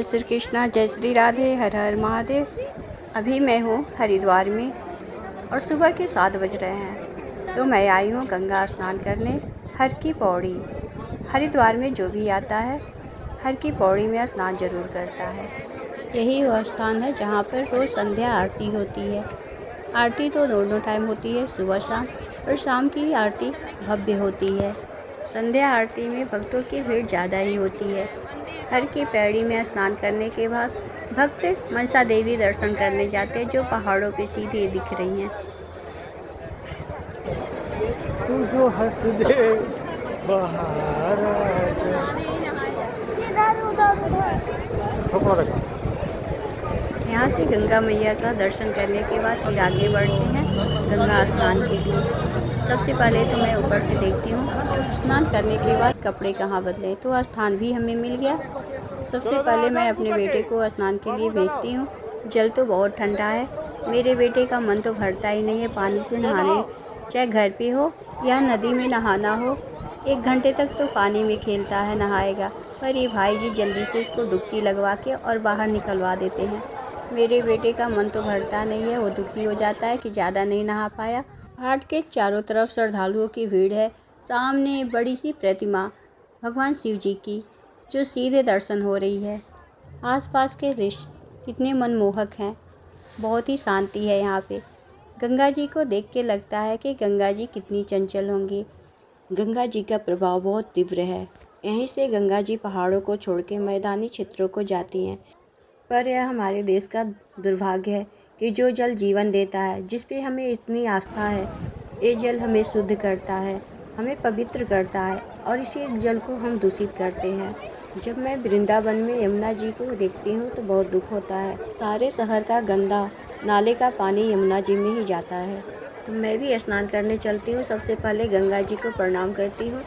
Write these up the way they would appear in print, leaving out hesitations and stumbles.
जय श्री कृष्णा, जय श्री राधे, हर हर महादेव। अभी मैं हूँ हरिद्वार में और सुबह के 7 बज रहे हैं, तो मैं आई हूँ गंगा स्नान करने हर की पौड़ी। हरिद्वार में जो भी आता है हर की पौड़ी में स्नान जरूर करता है। यही वह स्थान है जहाँ पर रोज़ संध्या आरती होती है। आरती तो दोनों टाइम होती है, सुबह शाम, और शाम की आरती भव्य होती है। संध्या आरती में भक्तों की भीड़ ज़्यादा ही होती है। हर की पैड़ी में स्नान करने के बाद भक्त मनसा देवी दर्शन करने जाते हैं, जो पहाड़ों पे सीधे दिख रही हैं। तू जो हंस दे बाहर यहाँ से गंगा मैया का दर्शन करने के बाद फिर आगे बढ़ते हैं गंगा स्नान के लिए। सबसे पहले तो मैं ऊपर से देखती हूँ स्नान करने के बाद कपड़े कहाँ बदले, तो स्थान भी हमें मिल गया। सबसे पहले मैं अपने बेटे को स्नान के लिए भेजती हूँ। जल तो बहुत ठंडा है, मेरे बेटे का मन तो भरता ही नहीं है पानी से नहाने, चाहे घर पे हो या नदी में नहाना हो। 1 घंटे तक तो पानी में खेलता है, नहाएगा, पर ये भाई जी जल्दी से इसको डुबकी लगवा के और बाहर निकलवा देते हैं। मेरे बेटे का मन तो भरता नहीं है, वो दुखी हो जाता है कि ज़्यादा नहीं नहा पाया। घाट के चारों तरफ श्रद्धालुओं की भीड़ है। सामने बड़ी सी प्रतिमा भगवान शिव जी की, जो सीधे दर्शन हो रही है। आसपास के दृश्य कितने मनमोहक हैं, बहुत ही शांति है यहाँ पे। गंगा जी को देख के लगता है कि गंगा जी कितनी चंचल होंगी। गंगा जी का प्रभाव बहुत तीव्र है। यहीं से गंगा जी पहाड़ों को छोड़ के मैदानी क्षेत्रों को जाती हैं। पर यह हमारे देश का दुर्भाग्य है कि जो जल जीवन देता है, जिस पे हमें इतनी आस्था है, ये जल हमें शुद्ध करता है, हमें पवित्र करता है, और इसी जल को हम दूषित करते हैं। जब मैं वृंदावन में यमुना जी को देखती हूँ तो बहुत दुख होता है। सारे शहर का गंदा नाले का पानी यमुना जी में ही जाता है। तो मैं भी स्नान करने चलती हूँ। सबसे पहले गंगा जी को प्रणाम करती हूँ,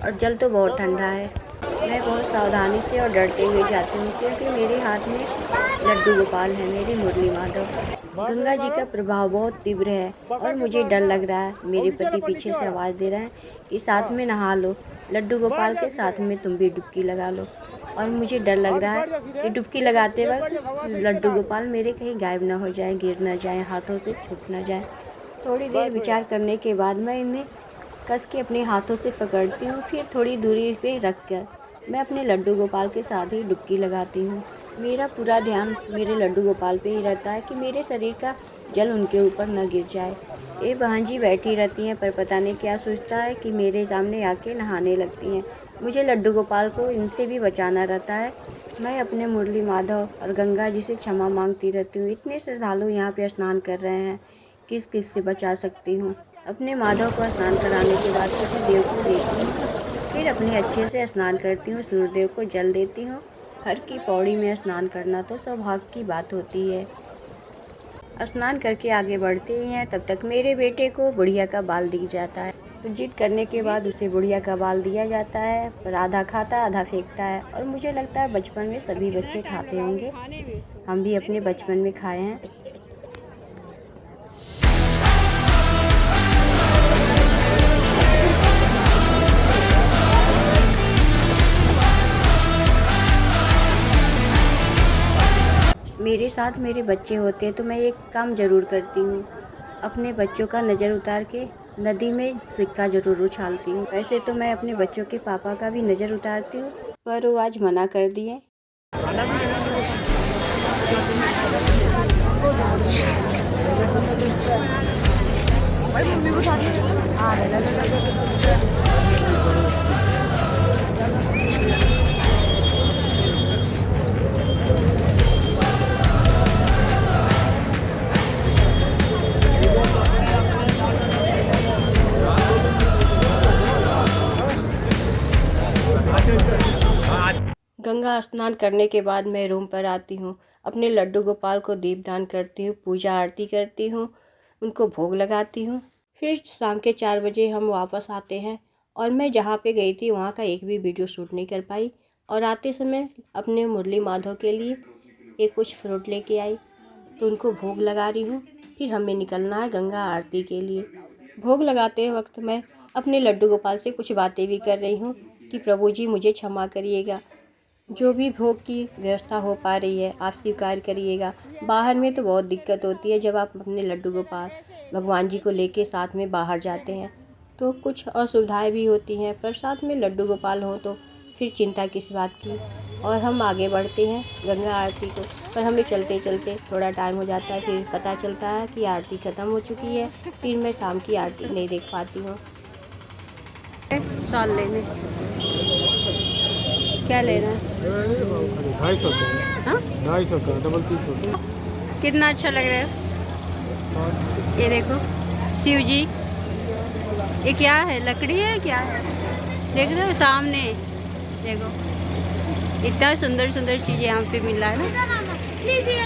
और जल तो बहुत ठंडा है। मैं बहुत सावधानी से और डरते हुए जाती हूँ, क्योंकि मेरे हाथ में लड्डू गोपाल है, मेरी मुरली माधव। गंगा जी का प्रभाव बहुत तीव्र है और मुझे डर लग रहा है। मेरे पति पीछे से आवाज़ दे रहे हैं कि साथ में नहा लो, लड्डू गोपाल के साथ में तुम भी डुबकी लगा लो। और मुझे डर लग रहा है कि डुबकी लगाते वक्त लड्डू गोपाल मेरे कहीं गायब ना हो जाए, गिर ना जाए, हाथों से छूट ना जाए। थोड़ी देर विचार करने के बाद मैं इन्हें कस के अपने हाथों से पकड़ती हूँ। फिर थोड़ी दूरी पे रख कर मैं अपने लड्डू गोपाल के साथ ही डुबकी लगाती हूँ। मेरा पूरा ध्यान मेरे लड्डू गोपाल पे ही रहता है कि मेरे शरीर का जल उनके ऊपर न गिर जाए। ये बहन जी बैठी रहती हैं, पर पता नहीं क्या सोचता है कि मेरे सामने आके नहाने लगती हैं। मुझे लड्डू गोपाल को इनसे भी बचाना रहता है। मैं अपने मुरली माधव और गंगा जी से क्षमा मांगती रहती हूँ। इतने श्रद्धालु यहाँ पे स्नान कर रहे हैं, किस किस से बचा सकती हूँ। अपने माधव को स्नान कराने के बाद पति देव को देती हूँ, फिर अपने अच्छे से स्नान करती हूँ, सूर्यदेव को जल देती हूँ। हर की पौड़ी में स्नान करना तो सौभाग्य की बात होती है। स्नान करके आगे बढ़ते ही हैं, तब तक मेरे बेटे को बुढ़िया का बाल दिख जाता है। तो जिद करने के बाद उसे बुढ़िया का बाल दिया जाता है, पर आधा खाता है आधा फेंकता है। और मुझे लगता है बचपन में सभी बच्चे खाते होंगे, हम भी अपने बचपन में खाए हैं। मेरे साथ मेरे बच्चे होते हैं तो मैं एक काम ज़रूर करती हूँ, अपने बच्चों का नज़र उतार के नदी में सिक्का ज़रूर उछालती हूँ। वैसे तो मैं अपने बच्चों के पापा का भी नज़र उतारती हूँ, पर वो आज मना कर दिए। गंगा स्नान करने के बाद मैं रूम पर आती हूँ, अपने लड्डू गोपाल को दीपदान करती हूँ, पूजा आरती करती हूँ, उनको भोग लगाती हूँ। फिर शाम के 4 बजे हम वापस आते हैं, और मैं जहाँ पे गई थी वहाँ का एक भी वीडियो शूट नहीं कर पाई। और आते समय अपने मुरली माधव के लिए एक कुछ फ्रूट लेके आई, तो उनको भोग लगा रही हूँ। फिर हमें निकलना है गंगा आरती के लिए। भोग लगाते वक्त मैं अपने लड्डू गोपाल से कुछ बातें भी कर रही हूँ कि प्रभु जी मुझे क्षमा करिएगा, जो भी भोग की व्यवस्था हो पा रही है आप स्वीकार करिएगा। बाहर में तो बहुत दिक्कत होती है, जब आप अपने लड्डू गोपाल भगवान जी को लेके साथ में बाहर जाते हैं तो कुछ असुविधाएं भी होती हैं, पर साथ में लड्डू गोपाल हो तो फिर चिंता किस बात की। और हम आगे बढ़ते हैं गंगा आरती को, पर हमें चलते चलते थोड़ा टाइम हो जाता है, फिर पता चलता है कि आरती ख़त्म हो चुकी है, फिर मैं शाम की आरती नहीं देख पाती हूँ। साल लेने क्या लेना है? 250 का। हाँ 250 का, डबल 300 का। कितना अच्छा लग रहा है। ये देखो शिव जी, ये क्या है, लकड़ी है क्या है? देख रहे हो सामने, देखो इतना सुंदर सुंदर चीज़ें यहाँ पे मिल रहा है ना,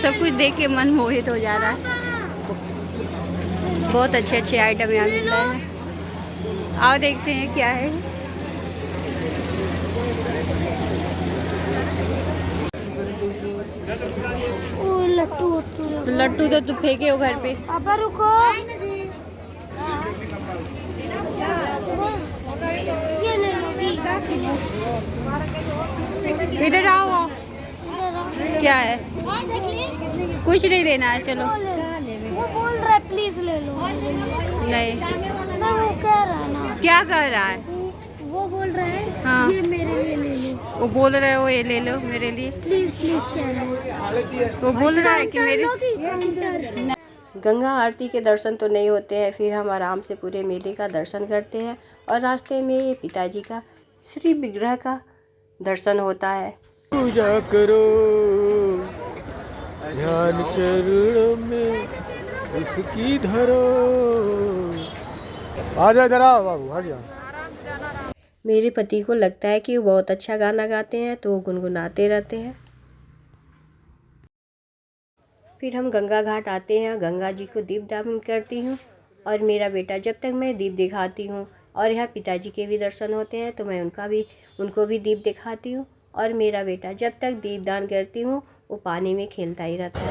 सब कुछ देख के मन मोहित हो जा रहा है। बहुत अच्छे अच्छे आइटम यहाँ मिल रहे हैं। आओ देखते हैं क्या है। लट्टू तो तू फेंके हो घर पे। पापा रुको, ये ले लो। इधर आओ। क्या है? कुछ नहीं लेना है, चलो। वो बोल रहा है प्लीज ले लो। नहीं ना वो कह रहा है ना, क्या कर रहा है? वो बोल रहा है हाँ। ये मेरे लिए ले लो, वो बोल रहे हो ये ले लो मेरे लिए, प्लीज प्लीज कह रहा है। वो बोल रहा है कि मेरे। काउंटर गंगा आरती के दर्शन तो नहीं होते हैं, फिर हम आराम से पूरे मेले का दर्शन करते हैं और रास्ते में ये पिताजी का श्री विग्रह का दर्शन होता है। पूजा करो ध्यान चरणों में उसकी धरो। आ जा जरा बाबू, आ जा। मेरे पति को लगता है कि वो बहुत अच्छा गाना गाते हैं तो वो गुनगुनाते रहते हैं। फिर हम गंगा घाट आते हैं, गंगा जी को दीपदान करती हूँ और मेरा बेटा, जब तक मैं दीप दिखाती हूँ और यहाँ पिताजी के भी दर्शन होते हैं तो मैं उनको भी दीप दिखाती हूँ, और मेरा बेटा जब तक दीपदान करती हूँ वो पानी में खेलता ही रहता है।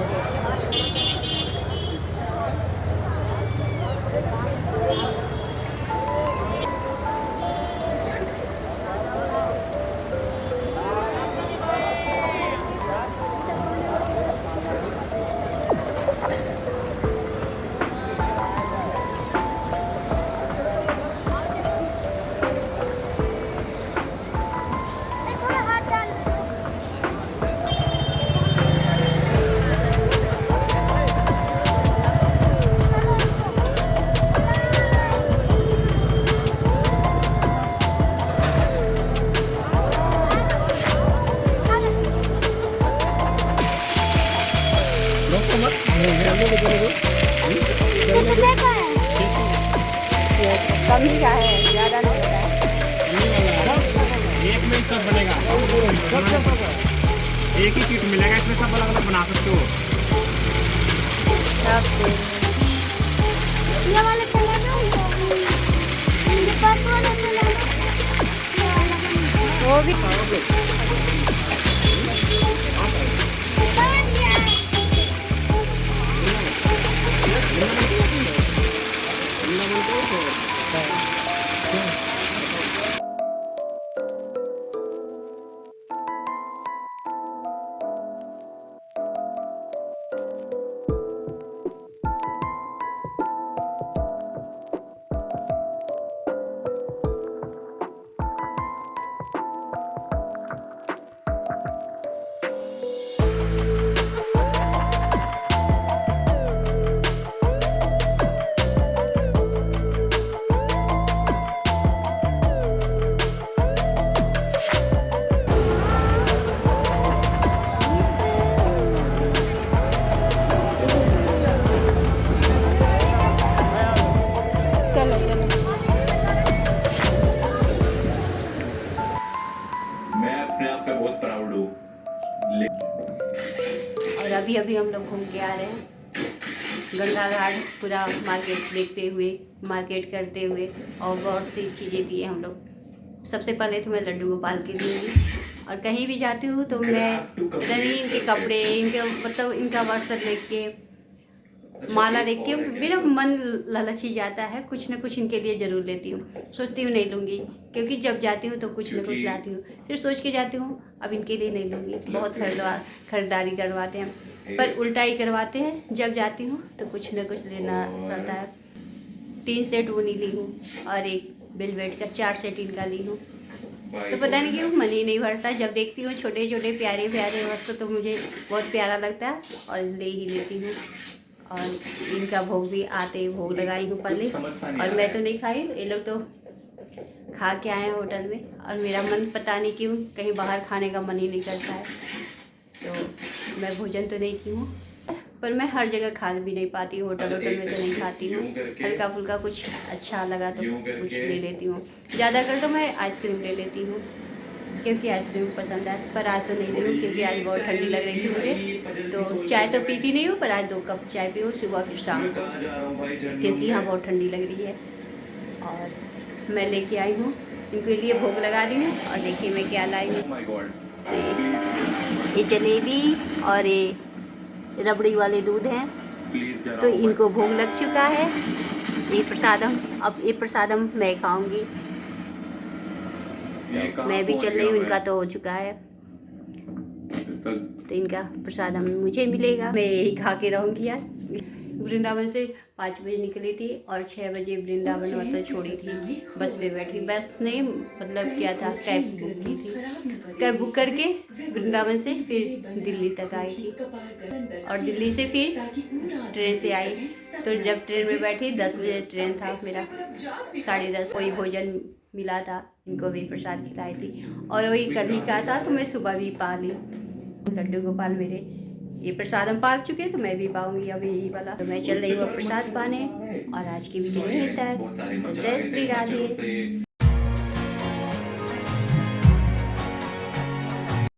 हाथ डाल। कितने का है? कम ही का है, ज़्यादा नहीं होता है। एक में सब बनेगा, एक ही किट मिलेगा, इसमें सब अलग अलग बना सकते हो। सबसे ये वाला चला ना, ये पास वाला चला ना, ये वाला वो भी चलो चलो। मैं अपने आप पे बहुत प्राउड हूँ। और अभी अभी हम लोग घूम के आ रहे हैं गंगा घाट, पूरा मार्केट देखते हुए, मार्केट करते हुए, और बहुत सी चीज़ें दिए हम लोग। सबसे पहले तो मैं लड्डू गोपाल के दूँगी, और कहीं भी जाती हूँ तो मैं इधर ही इनके कपड़े, इनके मतलब इनका वस्त्र देख के माला देखती हूँ, मेरा मन लालची जाता है, कुछ ना कुछ इनके लिए ज़रूर लेती हूँ। सोचती हूँ नहीं लूँगी, क्योंकि जब जाती हूँ तो कुछ ना कुछ लाती हूँ, फिर सोच के जाती हूँ अब इनके लिए नहीं लूँगी। बहुत खरीदारी करवाते हैं, पर उल्टा ही करवाते हैं। जब जाती हूँ तो कुछ ना कुछ लेना पड़ता है। 3 सेट ऊनी ली हूँ और एक वेलवेट का 4 सेट इनका ली हूँ। तो पता नहीं क्यों मन ही नहीं भरता। जब देखती हूँ छोटे छोटे प्यारे प्यारे वस्तु तो मुझे बहुत प्यारा लगता है और ले ही लेती हूँ। और इनका भोग भी आते ही भोग लगाई हूँ पहले, और मैं तो नहीं खाई, ये लोग तो खा के आए हैं होटल में। और मेरा मन पता नहीं क्यों कहीं बाहर खाने का मन ही नहीं करता है, तो मैं भोजन तो नहीं की हूँ। पर मैं हर जगह खा भी नहीं पाती हूँ, होटल में तो नहीं खाती हूँ। हल्का फुल्का कुछ अच्छा लगा तो कुछ ले लेती हूँ। ज़्यादातर तो मैं आइसक्रीम ले लेती हूँ, क्योंकि आइसक्रीम पसंद है। पर आज तो नहीं ली हूँ, क्योंकि आज बहुत ठंडी लग रही थी मुझे। तो चाय तो पीती नहीं हूँ, पर आज 2 कप चाय पी हूँ, सुबह फिर शाम को, क्योंकि यहाँ बहुत ठंडी लग रही है। और मैं लेके आई हूँ, इनके लिए भोग लगा दी हूँ। और देखिए मैं क्या लाई हूँ, ये जलेबी और ये रबड़ी वाले दूध हैं, तो इनको भोग लग चुका है। ये प्रसादम, अब ये प्रसादम मैं खाऊंगी। मैं भी चल रही हूँ, इनका तो हो चुका है, तो इनका प्रसादम मुझे मिलेगा। मैं यही खा के रहूँगी यार। वृंदावन से 5 बजे निकली थी और 6 बजे वृंदावन मतलब छोड़ी थी। बस में बैठी, बस नहीं मतलब क्या था, कैब बुक की थी। कैब बुक करके वृंदावन से फिर दिल्ली तक आई थी, और दिल्ली से फिर ट्रेन से आई। तो जब ट्रेन में बैठी 10 बजे ट्रेन था मेरा, 10:30 कोई भोजन मिला था, इनको भी प्रसाद खिलाई थी। और वही कल ही का था, तो मैं सुबह भी पा ली। लड्डू गोपाल मेरे ये प्रसादम पा चुके, तो मैं भी पाऊंगी अब यही वाला। तो मैं चल रही हूँ प्रसाद पाने, और आज की वीडियो में तक जय श्री राधे।